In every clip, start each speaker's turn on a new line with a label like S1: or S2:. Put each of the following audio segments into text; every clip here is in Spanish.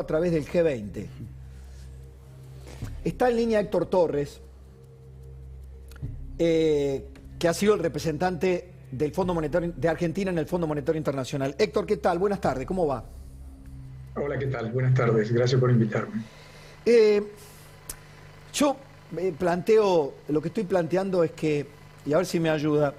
S1: a través del G20. Está en línea Héctor Torres, que ha sido el representante del Fondo Monetario de Argentina en el Fondo Monetario Internacional. Héctor, ¿qué tal? Buenas tardes, ¿cómo va?
S2: Hola, ¿qué tal? Buenas tardes, gracias por invitarme.
S1: Yo planteo, lo que estoy planteando es que, y a ver si me ayuda,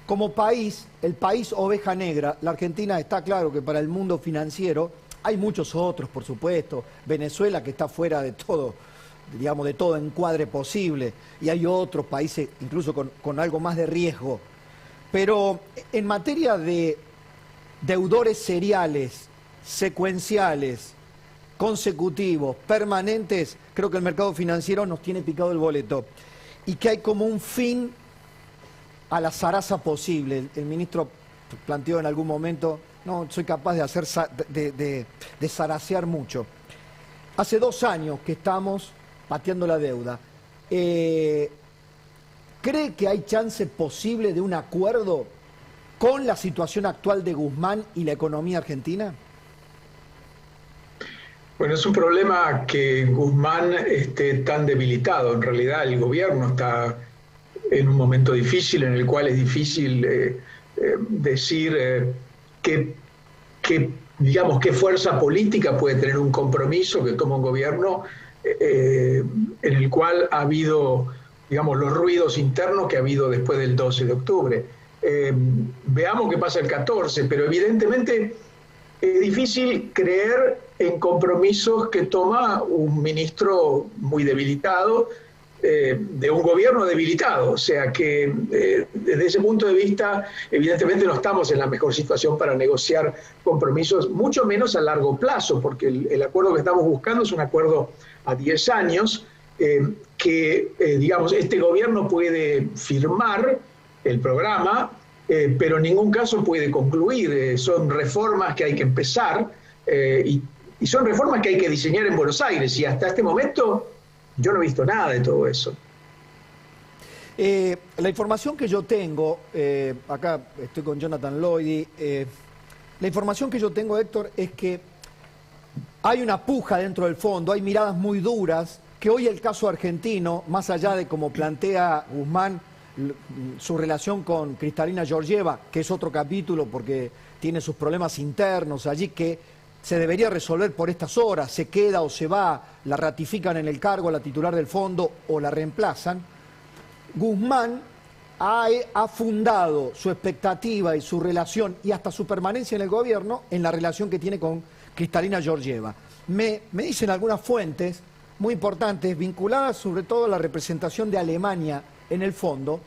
S1: como país, el país oveja negra, la Argentina está claro que para el mundo financiero, hay muchos otros, por supuesto, Venezuela que está fuera de todo, digamos, de todo encuadre posible, y hay otros países incluso con algo más de riesgo. Pero en materia de deudores seriales, secuenciales, consecutivos, permanentes, creo que el mercado financiero nos tiene picado el boleto y que hay como un fin a la zaraza posible. El ministro planteó en algún momento, no soy capaz de hacer de zarasear mucho. Hace 2 años que estamos pateando la deuda. ¿Cree que hay chance posible de un acuerdo con la situación actual de Guzmán y la economía argentina?
S2: Bueno, es un problema que Guzmán esté tan debilitado. En realidad el gobierno está en un momento difícil en el cual es difícil decir digamos, qué fuerza política puede tener un compromiso que toma un gobierno en el cual ha habido, digamos, los ruidos internos que ha habido después del 12 de octubre. Veamos qué pasa el 14, pero evidentemente es difícil creer en compromisos que toma un ministro muy debilitado, de un gobierno debilitado. O sea que desde ese punto de vista, evidentemente no estamos en la mejor situación para negociar compromisos, mucho menos a largo plazo, porque el acuerdo que estamos buscando es un acuerdo a 10 años, digamos, este gobierno puede firmar el programa, pero en ningún caso puede concluir. Son reformas que hay que empezar y son reformas que hay que diseñar en Buenos Aires, y hasta este momento yo no he visto nada de todo eso.
S1: La información que yo tengo, acá estoy con Jonathan Lloyd, la información que yo tengo, Héctor, es que hay una puja dentro del fondo, hay miradas muy duras, que hoy el caso argentino, más allá de como plantea Guzmán, su relación con Kristalina Georgieva, que es otro capítulo porque tiene sus problemas internos allí, que se debería resolver por estas horas, se queda o se va, la ratifican en el cargo la titular del fondo o la reemplazan. Guzmán ha fundado su expectativa y su relación y hasta su permanencia en el gobierno en la relación que tiene con Kristalina Georgieva. Me dicen algunas fuentes muy importantes, vinculadas sobre todo a la representación de Alemania en el fondo,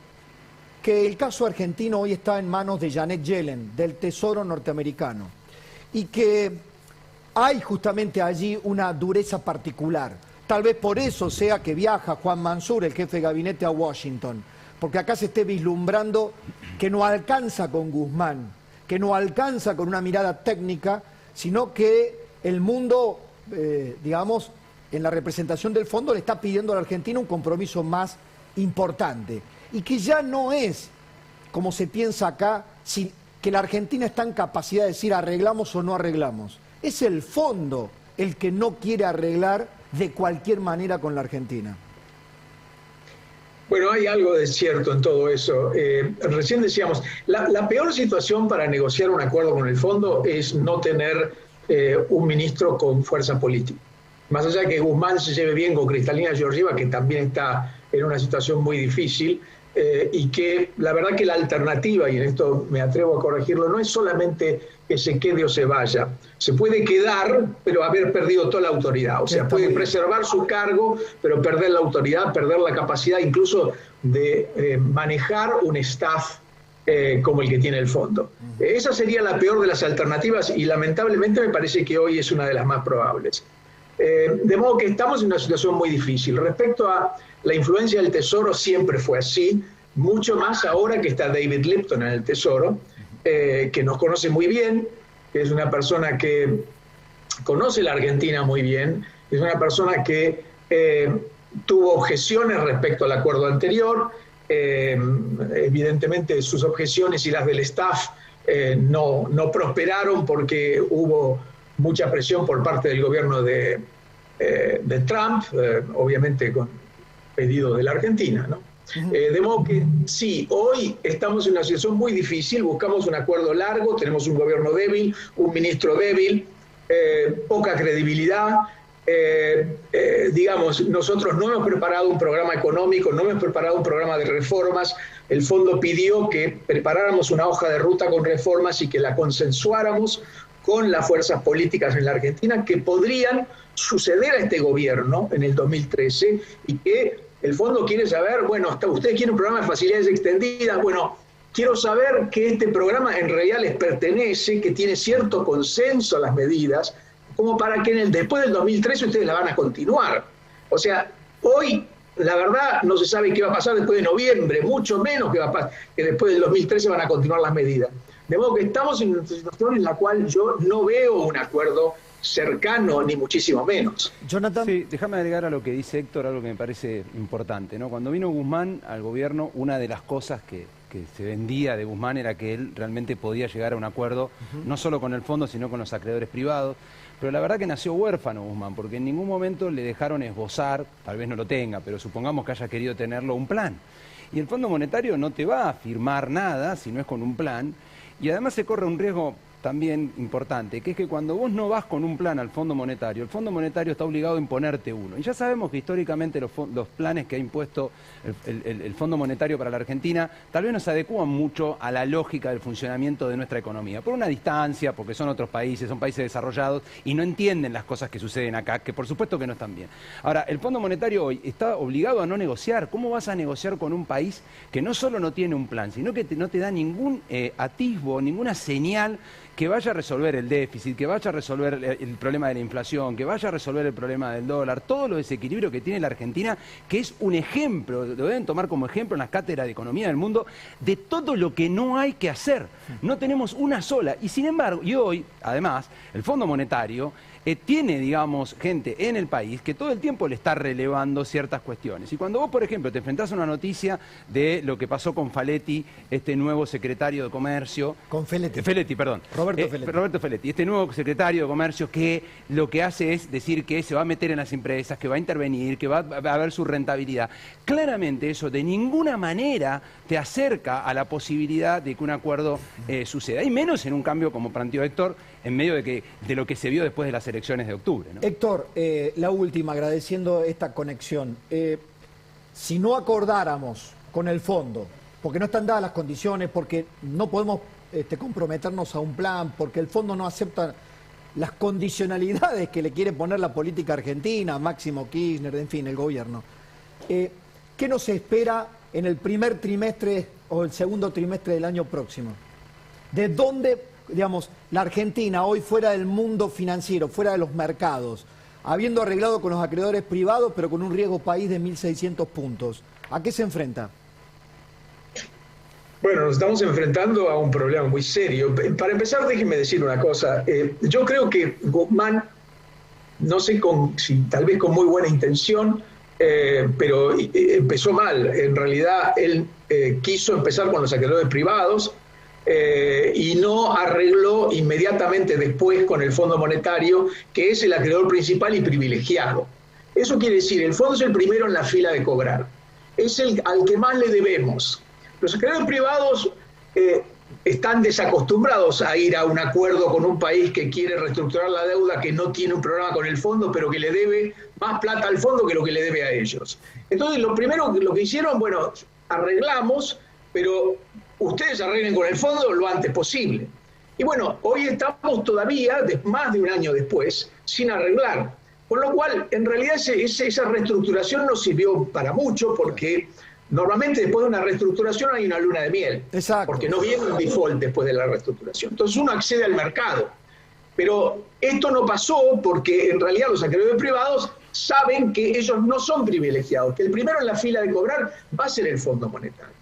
S1: que el caso argentino hoy está en manos de Janet Yellen, del Tesoro norteamericano, y que hay justamente allí una dureza particular. Tal vez por eso sea que viaja Juan Mansur, el jefe de gabinete, a Washington, porque acá se esté vislumbrando que no alcanza con Guzmán, que no alcanza con una mirada técnica, sino que el mundo, digamos, en la representación del fondo le está pidiendo a la Argentina un compromiso más importante, y que ya no es, como se piensa acá, que la Argentina está en capacidad de decir arreglamos o no arreglamos. Es el fondo el que no quiere arreglar de cualquier manera con la Argentina.
S2: Bueno, hay algo de cierto en todo eso. Recién decíamos, la peor situación para negociar un acuerdo con el fondo es no tener un ministro con fuerza política. Más allá de que Guzmán se lleve bien con Kristalina Georgieva, que también está en una situación muy difícil, y que la verdad que la alternativa, y en esto me atrevo a corregirlo, no es solamente que se quede o se vaya. Se puede quedar, pero haber perdido toda la autoridad. O sea, puede preservar su cargo, pero perder la autoridad, perder la capacidad incluso de manejar un staff como el que tiene el fondo. Esa sería la peor de las alternativas y lamentablemente me parece que hoy es una de las más probables. De modo que estamos en una situación muy difícil. Respecto a la influencia del Tesoro, siempre fue así, mucho más ahora que está David Lipton en el Tesoro, que nos conoce muy bien, que es una persona que conoce la Argentina muy bien, es una persona que tuvo objeciones respecto al acuerdo anterior, evidentemente sus objeciones y las del staff no prosperaron porque hubo mucha presión por parte del gobierno de Trump, obviamente con pedido de la Argentina, ¿no? De modo que sí, hoy estamos en una situación muy difícil, buscamos un acuerdo largo, tenemos un gobierno débil, un ministro débil, poca credibilidad. Digamos, nosotros no hemos preparado un programa económico, no hemos preparado un programa de reformas. El fondo pidió que preparáramos una hoja de ruta con reformas y que la consensuáramos con las fuerzas políticas en la Argentina que podrían suceder a este gobierno en el 2013 y que el fondo quiere saber, bueno, ustedes quieren un programa de facilidades extendidas, bueno, quiero saber que este programa en realidad les pertenece, que tiene cierto consenso a las medidas, como para que después del 2013 ustedes la van a continuar. O sea, hoy la verdad no se sabe qué va a pasar después de noviembre, mucho menos que después del 2013 van a continuar las medidas. De modo que estamos en una situación en la cual yo no veo un acuerdo cercano, ni muchísimo menos.
S1: Jonathan.
S3: Sí, déjame agregar a lo que dice Héctor algo que me parece importante, ¿no? Cuando vino Guzmán al gobierno, una de las cosas que se vendía de Guzmán era que él realmente podía llegar a un acuerdo, no solo con el fondo, sino con los acreedores privados. Pero la verdad que nació huérfano Guzmán, porque en ningún momento le dejaron esbozar, tal vez no lo tenga, pero supongamos que haya querido tenerlo, un plan. Y el Fondo Monetario no te va a firmar nada si no es con un plan. Y además se corre un riesgo también importante, que es que cuando vos no vas con un plan al Fondo Monetario, el Fondo Monetario está obligado a imponerte uno. Y ya sabemos que históricamente los planes que ha impuesto el Fondo Monetario para la Argentina tal vez no se adecúan mucho a la lógica del funcionamiento de nuestra economía, por una distancia, porque son otros países, son países desarrollados y no entienden las cosas que suceden acá, que por supuesto que no están bien. Ahora, el Fondo Monetario hoy está obligado a no negociar. ¿Cómo vas a negociar con un país que no solo no tiene un plan, sino que no te da ningún atisbo, ninguna señal que vaya a resolver el déficit, que vaya a resolver el problema de la inflación, que vaya a resolver el problema del dólar, todo lo desequilibrio que tiene la Argentina, que es un ejemplo, lo deben tomar como ejemplo en las cátedras de economía del mundo, de todo lo que no hay que hacer. No tenemos una sola. Y sin embargo, y hoy, además, el Fondo Monetario tiene, digamos, gente en el país que todo el tiempo le está relevando ciertas cuestiones. Y cuando vos, por ejemplo, te enfrentás a una noticia de lo que pasó con Feletti, este nuevo secretario de Comercio...
S1: Con Feletti.
S3: Feletti, perdón. Roberto Feletti, este nuevo secretario de Comercio que lo que hace es decir que se va a meter en las empresas, que va a intervenir, que va a ver su rentabilidad. Claramente eso de ninguna manera te acerca a la posibilidad de que un acuerdo suceda. Y menos en un cambio, como planteó Héctor, en medio de lo que se vio después de las elecciones de octubre, ¿no?
S1: Héctor, la última, agradeciendo esta conexión. Si no acordáramos con el fondo, porque no están dadas las condiciones, porque no podemos comprometernos a un plan, porque el fondo no acepta las condicionalidades que le quiere poner la política argentina, Máximo Kirchner, en fin, el gobierno. ¿Qué nos espera en el primer trimestre o el segundo trimestre del año próximo? ¿De dónde, digamos, la Argentina hoy fuera del mundo financiero, fuera de los mercados, habiendo arreglado con los acreedores privados, pero con un riesgo país de 1.600 puntos, ¿a qué se enfrenta?
S2: Bueno, nos estamos enfrentando a un problema muy serio. Para empezar, déjenme decir una cosa. Yo creo que Guzmán, no sé si tal vez con muy buena intención, pero empezó mal. En realidad, él quiso empezar con los acreedores privados y no arregló inmediatamente después con el Fondo Monetario, que es el acreedor principal y privilegiado. Eso quiere decir, el fondo es el primero en la fila de cobrar. Es al que más le debemos. Los acreedores privados están desacostumbrados a ir a un acuerdo con un país que quiere reestructurar la deuda, que no tiene un programa con el fondo, pero que le debe más plata al fondo que lo que le debe a ellos. Entonces, lo que hicieron, bueno, arreglamos, pero ustedes arreglen con el fondo lo antes posible. Y bueno, hoy estamos todavía, más de un año después, sin arreglar. Con lo cual, en realidad, esa reestructuración no sirvió para mucho, porque normalmente después de una reestructuración hay una luna de miel.
S1: Exacto.
S2: Porque no viene un default después de la reestructuración. Entonces uno accede al mercado. Pero esto no pasó porque en realidad los acreedores privados saben que ellos no son privilegiados, que el primero en la fila de cobrar va a ser el Fondo Monetario.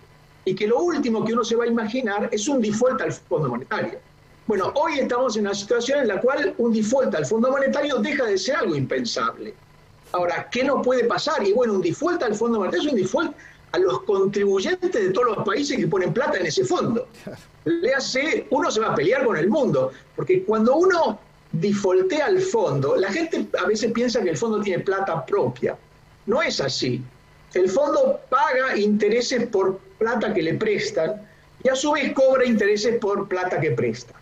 S2: Y que lo último que uno se va a imaginar es un default al Fondo Monetario. Bueno, hoy estamos en una situación en la cual un default al Fondo Monetario deja de ser algo impensable. Ahora, ¿qué no puede pasar? Y bueno, un default al Fondo Monetario es un default a los contribuyentes de todos los países que ponen plata en ese fondo. Uno se va a pelear con el mundo, porque cuando uno defaultea al fondo, la gente a veces piensa que el fondo tiene plata propia. No es así. El fondo paga intereses por plata que le prestan y a su vez cobra intereses por plata que presta.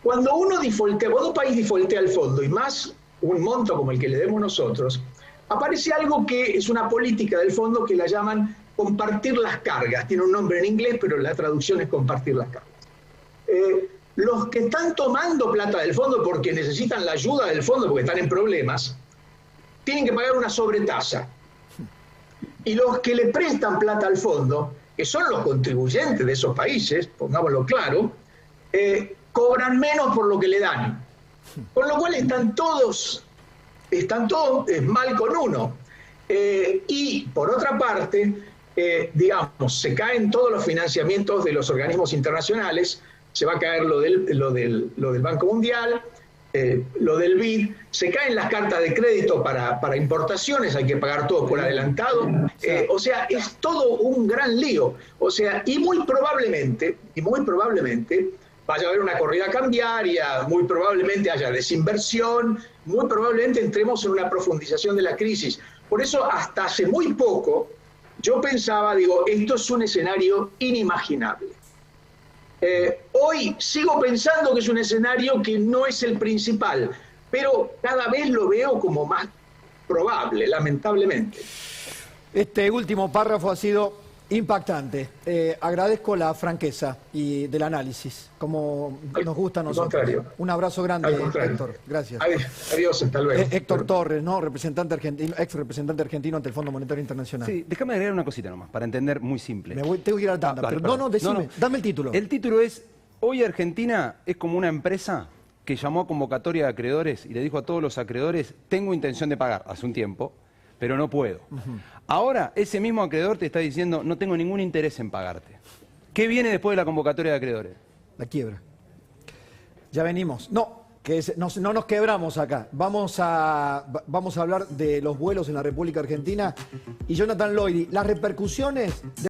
S2: Cuando uno defaultea, cuando un país defaultea al fondo y más un monto como el que le demos nosotros, aparece algo que es una política del fondo que la llaman compartir las cargas. Tiene un nombre en inglés, pero la traducción es compartir las cargas. Los que están tomando plata del fondo porque necesitan la ayuda del fondo, porque están en problemas, tienen que pagar una sobretasa. Y los que le prestan plata al fondo, que son los contribuyentes de esos países, pongámoslo claro, cobran menos por lo que le dan. Con lo cual están todos mal con uno. Y por otra parte, digamos, se caen todos los financiamientos de los organismos internacionales, se va a caer lo del Banco Mundial, lo del BID, se caen las cartas de crédito para importaciones, hay que pagar todo por adelantado, o sea, es todo un gran lío, o sea, y muy probablemente vaya a haber una corrida cambiaria, muy probablemente haya desinversión, muy probablemente entremos en una profundización de la crisis. Por eso, hasta hace muy poco, yo pensaba, digo, esto es un escenario inimaginable. Hoy sigo pensando que es un escenario que no es el principal, pero cada vez lo veo como más probable, lamentablemente.
S1: Este último párrafo ha sido impactante. Agradezco la franqueza y del análisis, como nos gusta a nosotros. Un abrazo grande, Héctor. Gracias.
S2: Adiós, hasta luego.
S1: Héctor Torres, ¿no? Representante argentino, ex representante argentino ante el Fondo Monetario Internacional.
S3: Sí, déjame agregar una cosita nomás, para entender muy simple.
S1: Tengo que ir a la tanda, pero no, decime, dame el título.
S3: El título es, hoy Argentina es como una empresa que llamó a convocatoria de acreedores y le dijo a todos los acreedores, tengo intención de pagar, hace un tiempo, pero no puedo. Ahora, ese mismo acreedor te está diciendo, no tengo ningún interés en pagarte. ¿Qué viene después de la convocatoria de acreedores?
S1: La quiebra. Ya venimos. No nos quebramos acá. Vamos a hablar de los vuelos en la República Argentina. Y Jonathan Loidi, las repercusiones